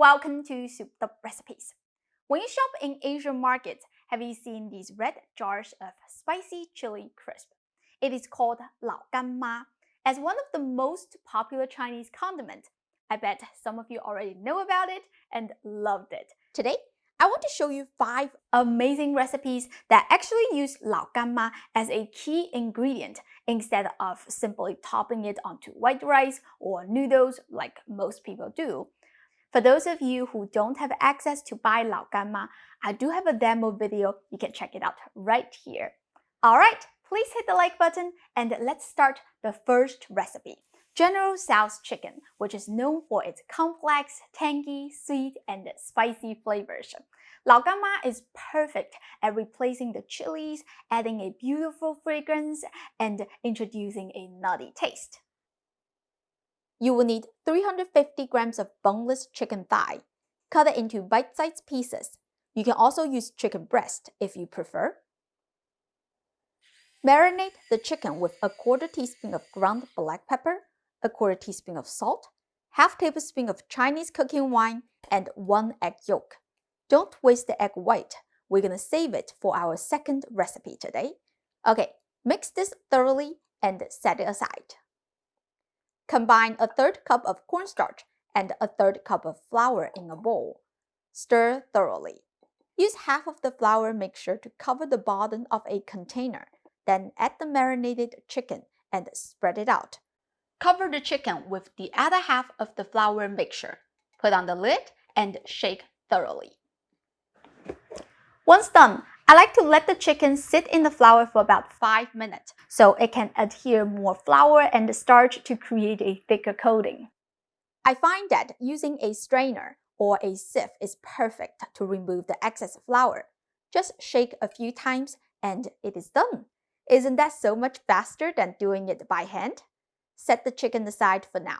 Welcome to Souped Up Recipes. When you shop in Asian markets, have you seen these red jars of spicy chili crisp? It is called Lao Gan Ma. As one of the most popular Chinese condiments, I bet some of you already know about it and loved it. Today, I want to show you 5 amazing recipes that actually use Lao Gan Ma as a key ingredient instead of simply topping it onto white rice or noodles like most people do. For those of you who don't have access to buy Lao Gan Ma, I do have a demo video. You can check it out right here. Alright, please hit the like button and let's start the first recipe. General Tso's chicken, which is known for its complex, tangy, sweet, and spicy flavors. Lao Gan Ma is perfect at replacing the chilies, adding a beautiful fragrance, and introducing a nutty taste. You will need 350 grams of boneless chicken thigh. Cut it into bite-sized pieces. You can also use chicken breast if you prefer. Marinate the chicken with a quarter teaspoon of ground black pepper, a quarter teaspoon of salt, half tablespoon of Chinese cooking wine, and 1 egg yolk. Don't waste the egg white. We're gonna save it for our second recipe today. Okay, mix this thoroughly and set it aside. Combine a third cup of cornstarch and a third cup of flour in a bowl. Stir thoroughly. Use half of the flour mixture to cover the bottom of a container. Then add the marinated chicken and spread it out. Cover the chicken with the other half of the flour mixture. Put on the lid and shake thoroughly. Once done, I like to let the chicken sit in the flour for about 5 minutes so it can adhere more flour and starch to create a thicker coating. I find that using a strainer or a sieve is perfect to remove the excess flour. Just shake a few times and it is done. Isn't that so much faster than doing it by hand? Set the chicken aside for now.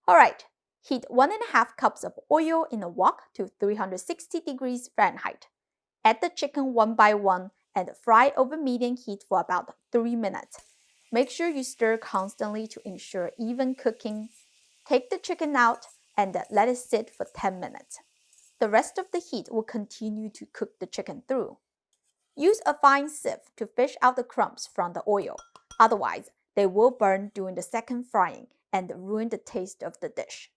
Alright, heat 1.5 cups of oil in a wok to 360 degrees Fahrenheit. Add the chicken one by one and fry over medium heat for about 3 minutes. Make sure you stir constantly to ensure even cooking. Take the chicken out and let it sit for 10 minutes. The rest of the heat will continue to cook the chicken through. Use a fine sieve to fish out the crumbs from the oil. Otherwise, they will burn during the second frying and ruin the taste of the dish.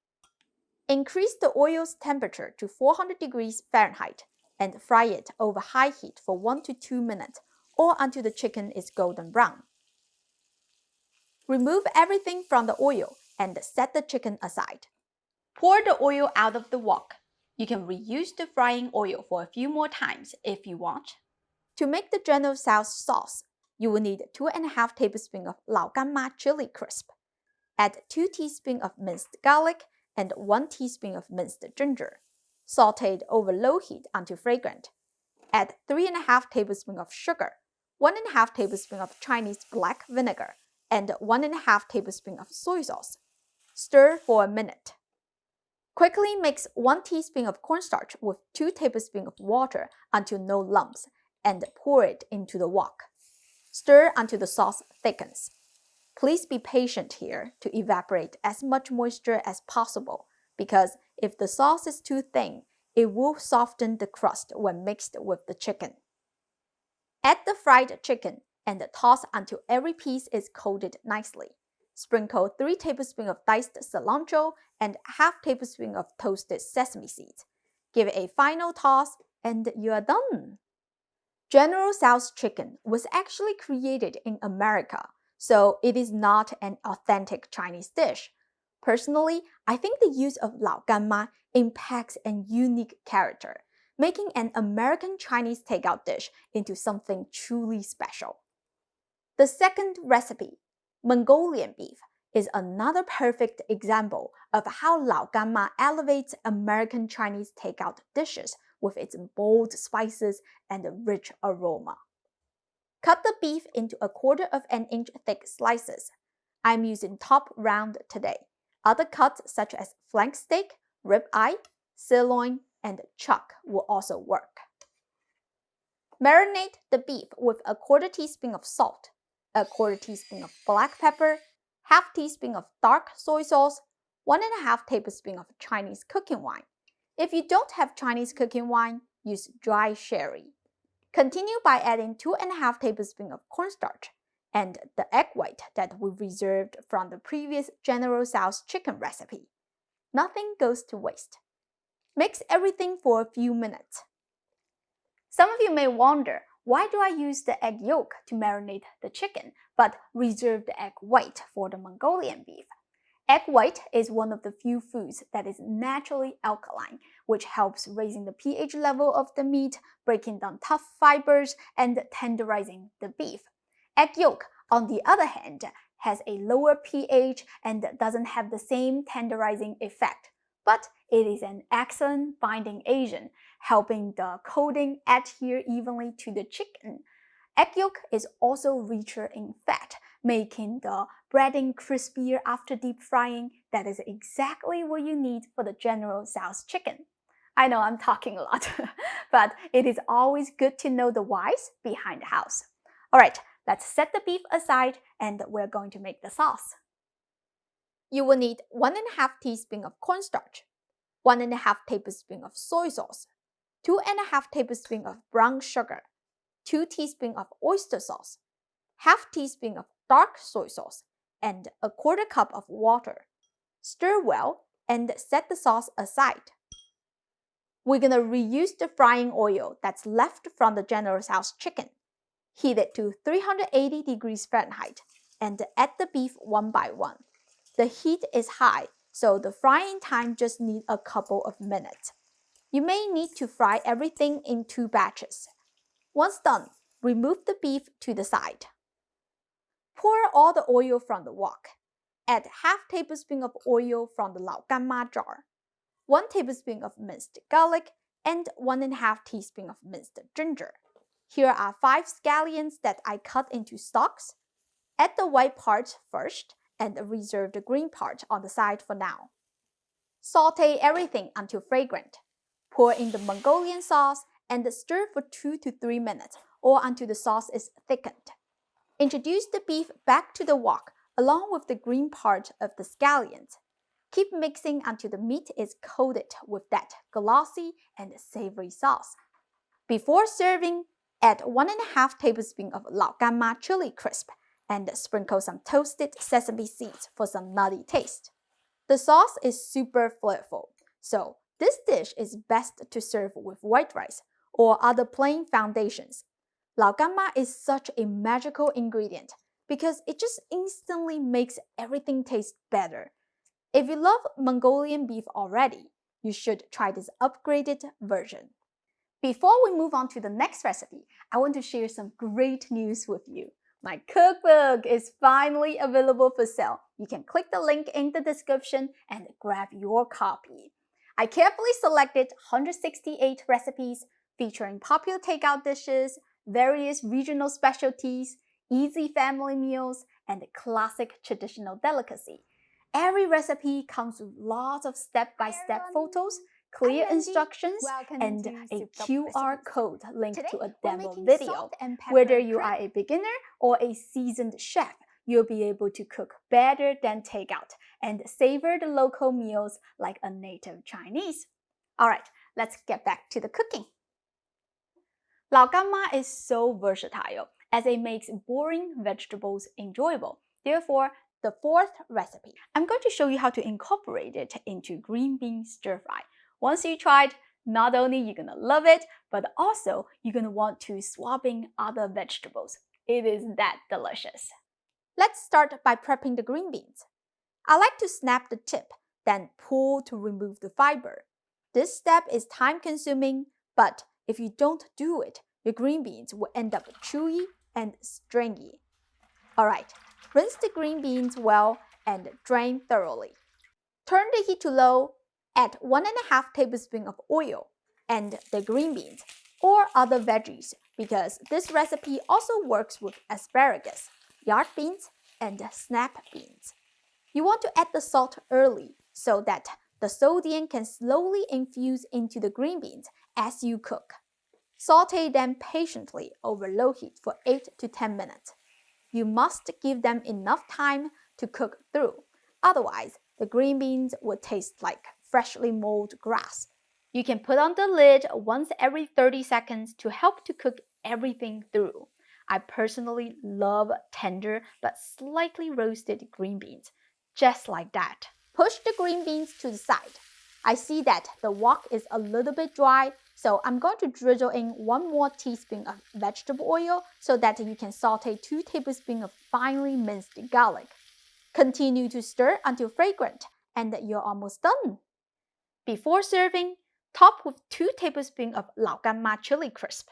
Increase the oil's temperature to 400 degrees Fahrenheit and fry it over high heat for 1 to 2 minutes or until the chicken is golden brown. Remove everything from the oil and set the chicken aside. Pour the oil out of the wok. You can reuse the frying oil for a few more times if you want. To make the General Tso's sauce, you will need 2.5 tablespoons of Lao Gan Ma chili crisp. Add 2 teaspoons of minced garlic and 1 teaspoon of minced ginger. Sauteed over low heat until fragrant. Add 3.5 tablespoons of sugar, 1.5 tablespoons of Chinese black vinegar, and 1.5 tablespoons of soy sauce. Stir for a minute. Quickly mix 1 teaspoon of cornstarch with 2 tablespoons of water until no lumps, and pour it into the wok. Stir until the sauce thickens. Please be patient here to evaporate as much moisture as possible, because if the sauce is too thin, it will soften the crust when mixed with the chicken. Add the fried chicken and toss until every piece is coated nicely. Sprinkle 3 tablespoons of diced cilantro and half tablespoon of toasted sesame seeds. Give it a final toss and you are done. General Tso's chicken was actually created in America, so it is not an authentic Chinese dish. Personally, I think the use of Lao Gan Ma impacts a unique character, making an American Chinese takeout dish into something truly special. The second recipe, Mongolian beef, is another perfect example of how Lao Gan Ma elevates American Chinese takeout dishes with its bold spices and rich aroma. Cut the beef into 1/4 of an inch thick slices. I'm using top round today. Other cuts such as flank steak, rib eye, sirloin, and chuck will also work. Marinate the beef with 1/4 teaspoon of salt, 1/4 teaspoon of black pepper, half teaspoon of dark soy sauce, 1½ tablespoon of Chinese cooking wine. If you don't have Chinese cooking wine, use dry sherry. Continue by adding 2½ tablespoons of cornstarch and the egg white that we reserved from the previous General Tso's chicken recipe. Nothing goes to waste. Mix everything for a few minutes. Some of you may wonder, why do I use the egg yolk to marinate the chicken, but reserve the egg white for the Mongolian beef? Egg white is one of the few foods that is naturally alkaline, which helps raising the pH level of the meat, breaking down tough fibers, and tenderizing the beef. Egg yolk, on the other hand, has a lower pH and doesn't have the same tenderizing effect, but it is an excellent binding agent, helping the coating adhere evenly to the chicken. Egg yolk is also richer in fat, making the breading crispier after deep frying. That is exactly what you need for the General Tso's chicken. I know I'm talking a lot, but it is always good to know the whys behind the hows. Alright, let's set the beef aside and we're going to make the sauce. You will need 1½ teaspoon of cornstarch, 1½ tablespoon of soy sauce, 2½ tablespoon of brown sugar, 2 teaspoons of oyster sauce, ½ teaspoon of dark soy sauce, and 1/4 cup of water. Stir well and set the sauce aside. We're gonna reuse the frying oil that's left from the General Tso's chicken. Heat it to 380 degrees Fahrenheit and add the beef one by one. The heat is high, so the frying time just needs a couple of minutes. You may need to fry everything in 2 batches. Once done, remove the beef to the side. Pour all the oil from the wok. Add ½ tablespoon of oil from the Lao Gan jar, 1 tablespoon of minced garlic, and 1½ teaspoon of minced ginger. Here are 5 scallions that I cut into stalks. Add the white part first and reserve the green part on the side for now. Saute everything until fragrant. Pour in the Mongolian sauce and stir for 2 to 3 minutes or until the sauce is thickened. Introduce the beef back to the wok along with the green part of the scallions. Keep mixing until the meat is coated with that glossy and savory sauce. Before serving, add 1½ tablespoon of Lao Gan chili crisp and sprinkle some toasted sesame seeds for some nutty taste. The sauce is super flavorful, so this dish is best to serve with white rice or other plain foundations. Lao Gan is such a magical ingredient because it just instantly makes everything taste better. If you love Mongolian beef already, you should try this upgraded version. Before we move on to the next recipe, I want to share some great news with you. My cookbook is finally available for sale. You can click the link in the description and grab your copy. I carefully selected 168 recipes featuring popular takeout dishes, various regional specialties, easy family meals, and classic traditional delicacy. Every recipe comes with lots of step-by-step photos, clear instructions, and a QR code linked to a demo video. Whether you are a beginner or a seasoned chef, you'll be able to cook better than takeout and savor the local meals like a native Chinese. Alright, let's get back to the cooking. Lao Gan is so versatile as it makes boring vegetables enjoyable. Therefore, the 4th recipe, I'm going to show you how to incorporate it into green bean stir fry. Once you try it, not only you're gonna love it, but also you're gonna want to swap in other vegetables. It is that delicious. Let's start by prepping the green beans. I like to snap the tip, then pull to remove the fiber. This step is time-consuming, but if you don't do it, your green beans will end up chewy and stringy. Alright, rinse the green beans well and drain thoroughly. Turn the heat to low, add 1½ tablespoon of oil and the green beans or other veggies because this recipe also works with asparagus, yard beans, and snap beans. You want to add the salt early so that the sodium can slowly infuse into the green beans as you cook. Saute them patiently over low heat for 8 to 10 minutes. You must give them enough time to cook through, otherwise The green beans will taste like freshly mowed grass. You can put on the lid once every 30 seconds to help to cook everything through. I personally love tender but slightly roasted green beans, just like that. Push the green beans to the side. I see that the wok is a little bit dry, so I'm going to drizzle in 1 more teaspoon of vegetable oil so that you can saute 2 tablespoons of finely minced garlic. Continue to stir until fragrant, and you're almost done. Before serving, top with 2 tablespoons of Lao Gan chili crisp.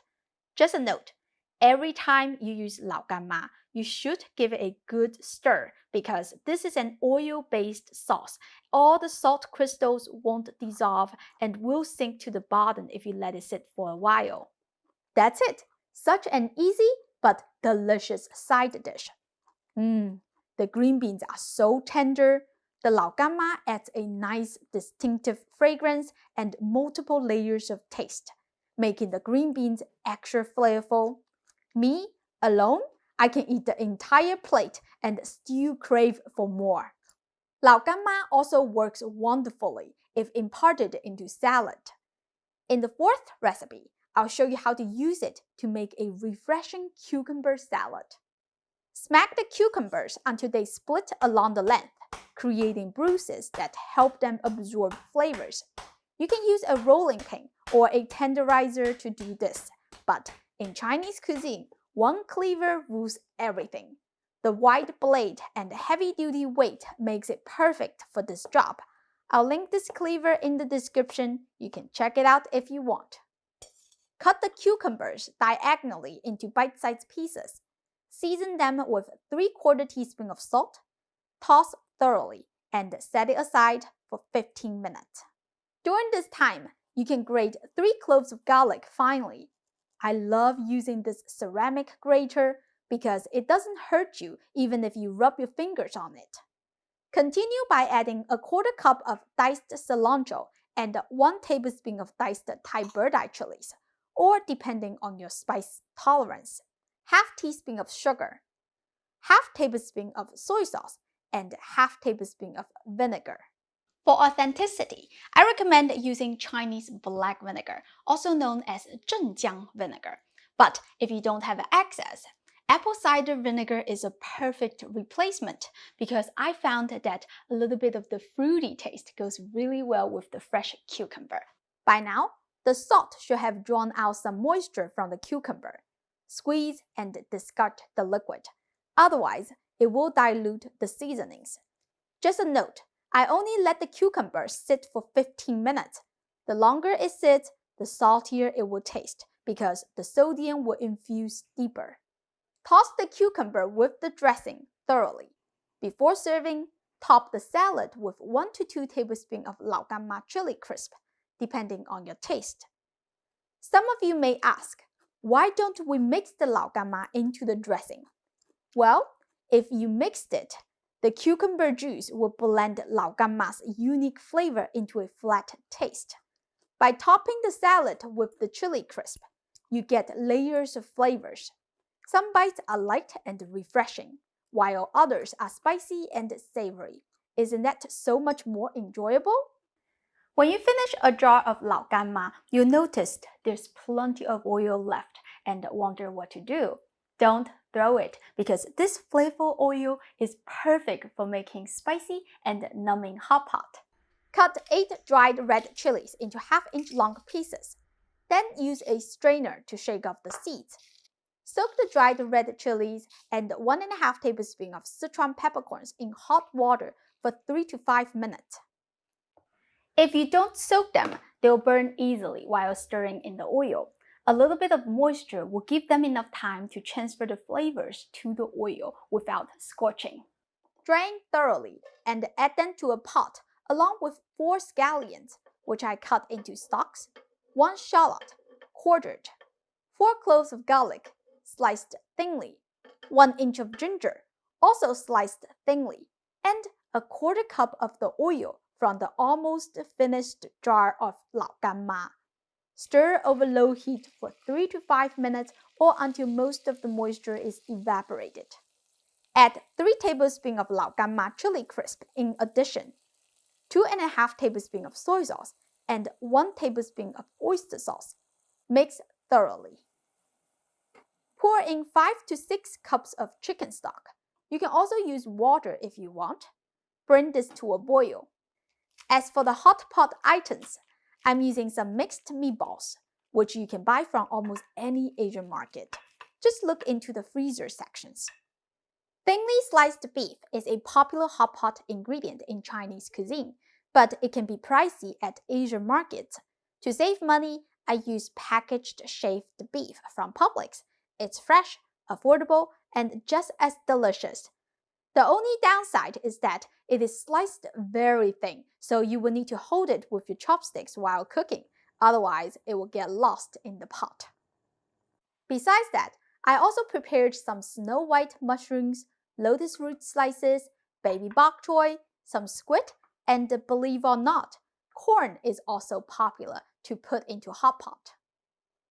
Just a note, every time you use Lao Gan, you should give it a good stir because this is an oil-based sauce. All the salt crystals won't dissolve and will sink to the bottom if you let it sit for a while. That's it. Such an easy but delicious side dish. The green beans are so tender. The Lao Gan adds a nice distinctive fragrance and multiple layers of taste, making the green beans extra flavorful. Me, alone, I can eat the entire plate and still crave for more. Lao Gan also works wonderfully if imparted into salad. In the 4th recipe, I'll show you how to use it to make a refreshing cucumber salad. Smack the cucumbers until they split along the length, creating bruises that help them absorb flavors. You can use a rolling pin or a tenderizer to do this, but in Chinese cuisine, 1 cleaver rules everything. The wide blade and heavy-duty weight makes it perfect for this job. I'll link this cleaver in the description. You can check it out if you want. Cut the cucumbers diagonally into bite-sized pieces. Season them with 3/4 teaspoon of salt. Toss thoroughly and set it aside for 15 minutes. During this time, you can grate 3 cloves of garlic finely. I love using this ceramic grater because it doesn't hurt you even if you rub your fingers on it. Continue by adding 1/4 cup of diced cilantro and 1 tablespoon of diced Thai bird-eye chilies, or depending on your spice tolerance. Half teaspoon of sugar, half tablespoon of soy sauce, and half tablespoon of vinegar. For authenticity, I recommend using Chinese black vinegar, also known as zhenjiang vinegar. But if you don't have access, apple cider vinegar is a perfect replacement because I found that a little bit of the fruity taste goes really well with the fresh cucumber. By now, the salt should have drawn out some moisture from the cucumber. Squeeze and discard the liquid. Otherwise, it will dilute the seasonings. Just a note, I only let the cucumber sit for 15 minutes. The longer it sits, the saltier it will taste because the sodium will infuse deeper. Toss the cucumber with the dressing thoroughly. Before serving, top the salad with 1 to 2 tablespoons of Lao Gan chili crisp, depending on your taste. Some of you may ask, why don't we mix the Lao Gan into the dressing? Well, if you mixed it, the cucumber juice will blend Lao Gan unique flavor into a flat taste. By topping the salad with the chili crisp, you get layers of flavors. Some bites are light and refreshing, while others are spicy and savory. Isn't that so much more enjoyable? When you finish a jar of Lao Gan you'll notice there's plenty of oil left and wonder what to do. Don't throw it because this flavorful oil is perfect for making spicy and numbing hot pot. Cut 8 dried red chilies into half-inch long pieces. Then use a strainer to shake off the seeds. Soak the dried red chilies and 1½ tablespoons of Sichuan peppercorns in hot water for 3 to 5 minutes. If you don't soak them, they'll burn easily while stirring in the oil. A little bit of moisture will give them enough time to transfer the flavors to the oil without scorching. Drain thoroughly and add them to a pot along with 4 scallions, which I cut into stalks, 1 shallot, quartered, 4 cloves of garlic, sliced thinly, 1 inch of ginger, also sliced thinly, and 1/4 cup of the oil from the almost finished jar of Lao Gan. Stir over low heat for 3 to 5 minutes or until most of the moisture is evaporated. Add 3 tablespoons of Lao Gan chili crisp in addition. 2.5 tablespoons of soy sauce, and 1 tablespoon of oyster sauce. Mix thoroughly. Pour in 5 to 6 cups of chicken stock. You can also use water if you want. Bring this to a boil. As for the hot pot items, I'm using some mixed meatballs, which you can buy from almost any Asian market. Just look into the freezer sections. Thinly sliced beef is a popular hot pot ingredient in Chinese cuisine, but it can be pricey at Asian markets. To save money, I use packaged shaved beef from Publix. It's fresh, affordable, and just as delicious. The only downside is that it is sliced very thin, so you will need to hold it with your chopsticks while cooking. Otherwise, it will get lost in the pot. Besides that, I also prepared some snow white mushrooms, lotus root slices, baby bok choy, some squid, and believe or not, corn is also popular to put into hot pot.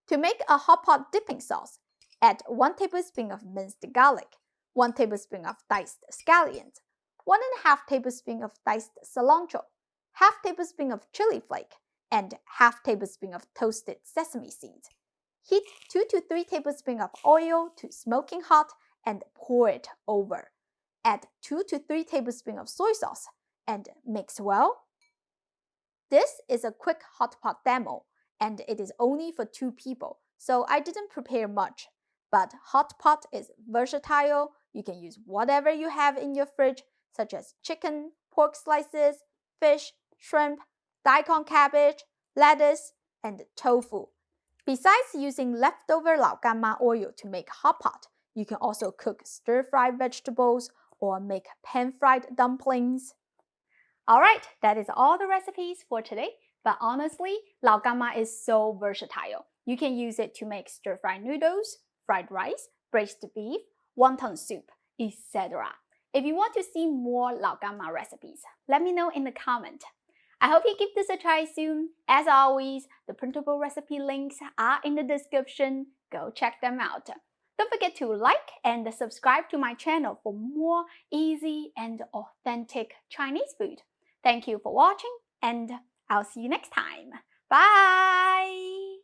To make a hot pot dipping sauce, add 1 tablespoon of minced garlic, 1 tablespoon of diced scallions, 1.5 tablespoon of diced cilantro, half tablespoon of chili flake, and half tablespoon of toasted sesame seeds. Heat 2 to 3 tablespoons of oil to smoking hot and pour it over. Add 2 to 3 tablespoons of soy sauce and mix well. This is a quick hot pot demo, and it is only for 2 people, so I didn't prepare much. But hot pot is versatile. You can use whatever you have in your fridge, such as chicken, pork slices, fish, shrimp, daikon cabbage, lettuce, and tofu. Besides using leftover Lao Gan oil to make hot pot, you can also cook stir-fried vegetables or make pan-fried dumplings. Alright, that is all the recipes for today. But honestly, Lao Gan is so versatile. You can use it to make stir-fried noodles, fried rice, braised beef, wonton soup, etc. If you want to see more Lao Gan recipes, let me know in the comment. I hope you give this a try soon. As always, the printable recipe links are in the description. Go check them out. Don't forget to like and subscribe to my channel for more easy and authentic Chinese food. Thank you for watching, and I'll see you next time. Bye!